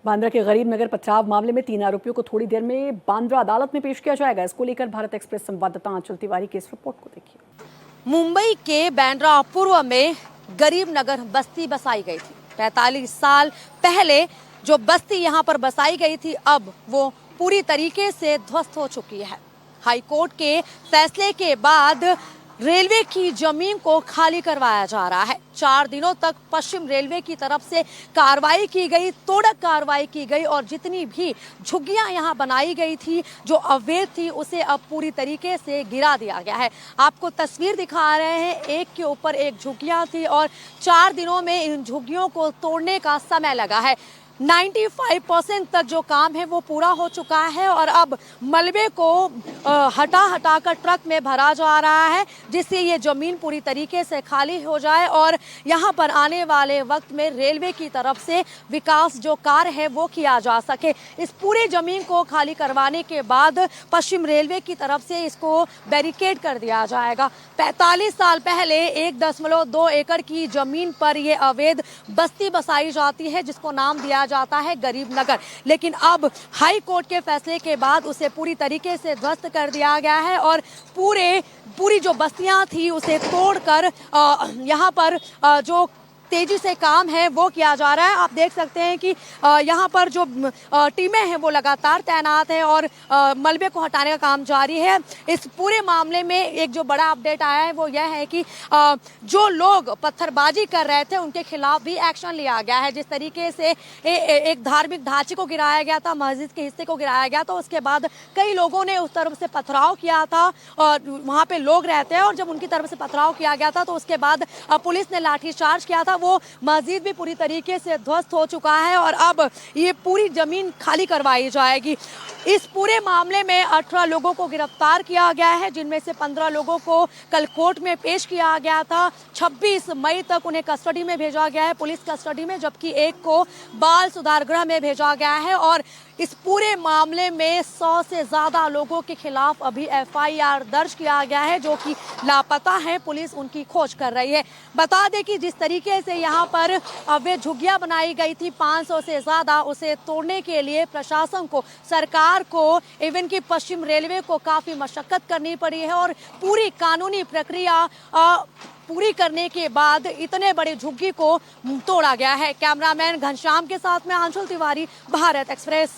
बांद्रा के गरीब नगर पथराव मामले में 3 आरोपियों को थोड़ी देर में बांद्रा अदालत में पेश किया जाएगा। इसको लेकर भारत एक्सप्रेस संवाददाता आंचल तिवारी की इस रिपोर्ट को देखिए। मुंबई के बांद्रा पूर्व में गरीब नगर बस्ती बसाई गई थी। 45 साल पहले जो बस्ती यहां पर बसाई गई थी, अब वो पूरी तरीके से ध्वस्त हो चुकी है। हाई कोर्ट के फैसले के बाद रेलवे की जमीन को खाली करवाया जा रहा है। 4 दिनों तक पश्चिम रेलवे की तरफ से कार्रवाई की गई, तोड़क कार्रवाई की गई और जितनी भी झुग्गियां यहां बनाई गई थी जो अवैध थी, उसे अब पूरी तरीके से गिरा दिया गया है। आपको तस्वीर दिखा रहे हैं, एक के ऊपर एक झुग्गियां थी और 4 दिनों में इन झुग्गियों को तोड़ने का समय लगा है। 95% तक जो काम है वो पूरा हो चुका है और अब मलबे को हटा कर ट्रक में भरा जा रहा है, जिससे ये जमीन पूरी तरीके से खाली हो जाए और यहाँ पर आने वाले वक्त में रेलवे की तरफ से विकास जो कार्य है वो किया जा सके। इस पूरी जमीन को खाली करवाने के बाद पश्चिम रेलवे की तरफ से इसको बैरिकेड कर दिया जाएगा। 45 साल पहले 1.2 एकड़ की जमीन पर ये अवैध बस्ती बसाई जाती है, जिसको नाम दिया जाता है गरीब नगर, लेकिन अब हाई कोर्ट के फैसले के बाद उसे पूरी तरीके से ध्वस्त कर दिया गया है और पूरी जो बस्तियां थी उसे तोड़कर यहाँ पर जो तेजी से काम है वो किया जा रहा है। आप देख सकते हैं कि यहाँ पर जो टीमें हैं वो लगातार तैनात है और मलबे को हटाने का काम जारी है। इस पूरे मामले में एक जो बड़ा अपडेट आया है वो यह है कि जो लोग पत्थरबाजी कर रहे थे उनके खिलाफ भी एक्शन लिया गया है। जिस तरीके से एक धार्मिक ढांचे को गिराया गया था, मस्जिद के हिस्से को गिराया गया, तो उसके बाद कई लोगों ने उस तरफ से पथराव किया था और वहाँ पे लोग रहते हैं और जब उनकी तरफ से पथराव किया गया था तो उसके बाद पुलिस ने लाठीचार्ज किया था। वो मस्जिद भी पूरी तरीके से ध्वस्त हो चुका है और अब ये पूरी जमीन खाली करवाई जाएगी। इस पूरे मामले में 18 लोगों को गिरफ्तार किया गया है, जिनमें से 15 लोगों को कल कोर्ट में पेश किया गया था। 26 मई तक उन्हें कस्टडी में भेजा गया है, पुलिस कस्टडी में, जबकि एक को बाल सुधार गृह में भेजा गया है और इस पूरे मामले में 100 से ज्यादा लोगों के खिलाफ अभी FIR दर्ज किया गया है, जो कि लापता है। पुलिस उनकी खोज कर रही है। बता दें कि जिस तरीके से यहाँ पर अवैध झुग्गियां बनाई गई थी 500 से ज्यादा, उसे तोड़ने के लिए प्रशासन को, सरकार को, इवन की पश्चिम रेलवे को काफी मशक्कत करनी पड़ी है और पूरी कानूनी प्रक्रिया पूरी करने के बाद इतने बड़े झुग्गी को तोड़ा गया है। कैमरामैन घनश्याम के साथ में आंचल तिवारी, भारत एक्सप्रेस।